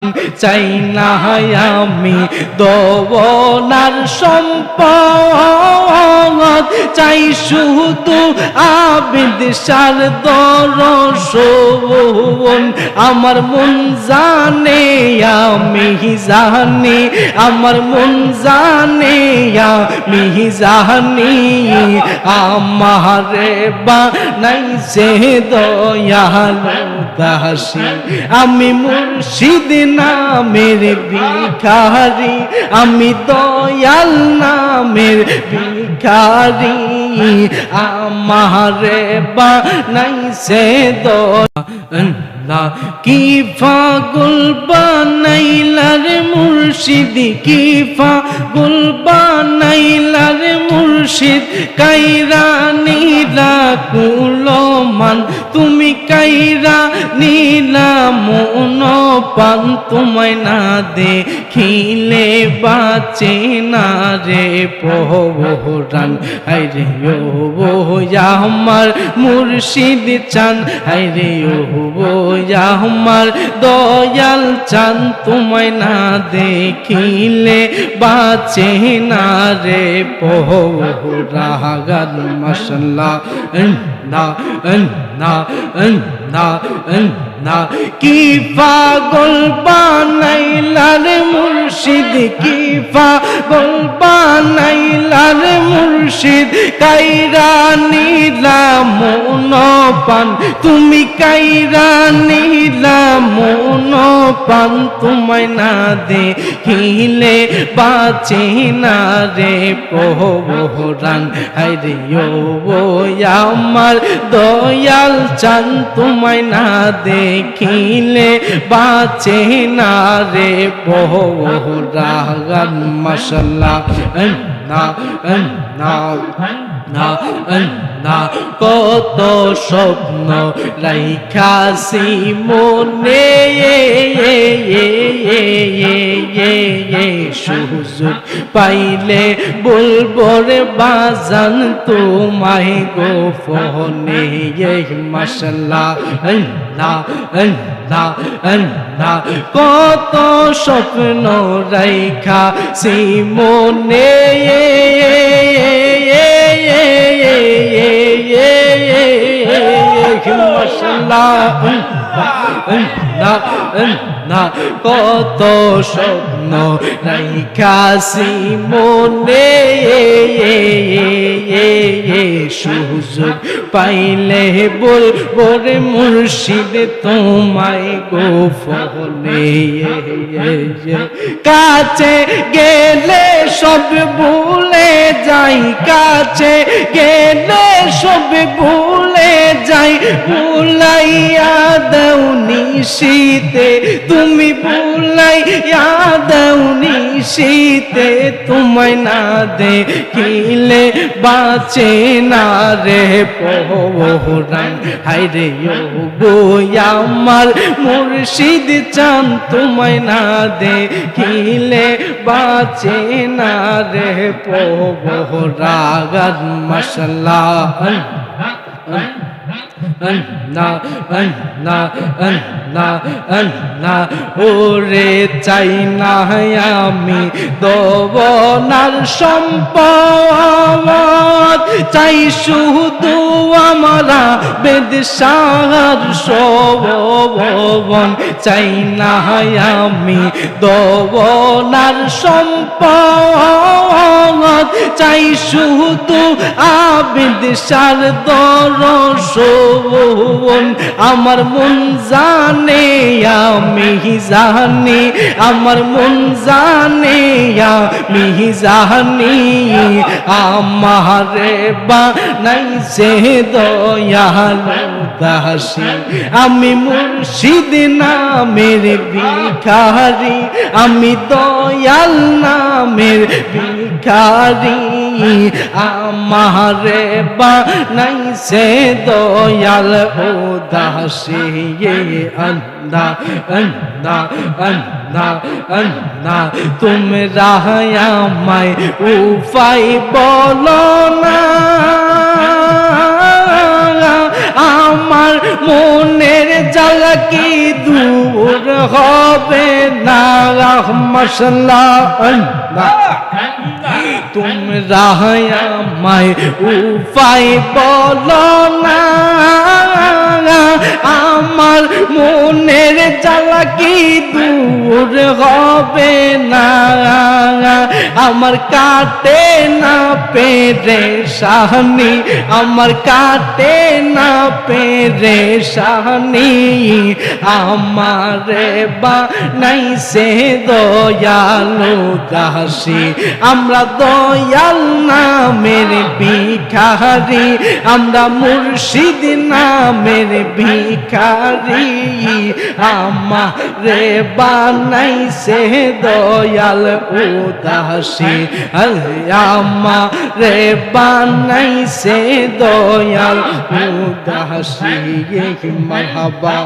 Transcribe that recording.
চাই না আমি দোনার সম্পদ, চাই শুধু আবিদ শার দর্শন। আমার মন জানে আমি জানি, আমার মন জানে আমি জানি, আমারে বানাইছে দয়ালু দাসী। আমি মুর্শিদ নামের ভিখারি, আমি দয়াল নামের ভিখারি, আমারে বানাইছে দয়াল। কি পাগল বানাইলার মুর্শিদ, কি পাগল বানাইলার মুর্শিদ, কাইরা নীলা কুলমান তুমি, কাইরা নীলা মন পান তোমায় না দেখিলে বাঁচে না রে পরাণ। হায়রে ও আমার মুর্শিদ চান, হায়রে ও আমার দয়াল চান, তোমায় না দেখিলে বাঁচে না রে পরাণ। মাশাআল্লাহ না না না না। কি পাগল বানাইলার মুর্শিদ, কি পাগল বানাইলার মুর্শিদ, কাইরা নীলা মন পান তুমি, কাইরা নীলা মন পান তোমায় না দেখিলে বাঁচে না রে পরাণ। হায়রে ও আমার দয়াল চান, তোমায় না দেখিলে বাঁচে না রে পরাণ। মাশাআল্লাহ না না না না। কত স্বপ্ন রাইখাছি মনে, সুযোগ পাইলে বলবো রে বাজান তোমায় গোপনে। মাশাআল্লাহ না না না। কত স্বপ্ন রাইখাছি মনে, মাশাআল্লাহ না না। কত স্বপ্ন রাইখাছি মনে, সুযোগ পাইলে বলবো রে মুর্শিদ তোমায় গোপনে। কাছে গেলে সব ভুলে যাই, কাছে গেলে সব ভুলে যাই, ভুলাইয়া দাও নিশীতে তুমি, ভুলাইয়া দাও নিশীতে, তোমায় না দেখিলে বাঁচে না রে পরাণ। হায়রে ও আমার মুর্শিদ চান, তোমায় না দেখিলে বাঁচে না রে পরাণ। মাশাআল্লাহ না না না না। ওরে চাই না আমি দোনার সম্পদ, চাই শুধু আমরা বেদশার শোভন। চাই না আমি দোনার সম্পদ, চাই শুধু আবিদ শার দর্শন। আমার মন জানে আমি জানি, আমার মন জানে আমি জানি, আমারে বানাইছে দয়ালু দাসী। আমি মুর্শিদ নামের ভিখারি, আমি দয়াল নামের ভিখারি, আমারে বানাইছে দয়াল ও দাসী। আল্লাহ আল্লাহ আল্লাহ আল্লাহ। তোমরা আমায় উপায় বলো না, আমার মনের জ্বালা কি দূর হবে না মশলা তোমরা আমায় উপায় বলো না আমার মনের জ্বালা কি দূর হবে না আমার কাটে না পেরেশানি আমার কাটে না পেরেশানি আমারে বানাইছে দয়ালু দাসী আমরা দয়াল নামের ভিখারি আমরা মুর্শিদ নামের ভিখারি আমারে বানাইছে দয়াল উদাসী আমারে বানাইছে দয়াল উদাসী মারহাবা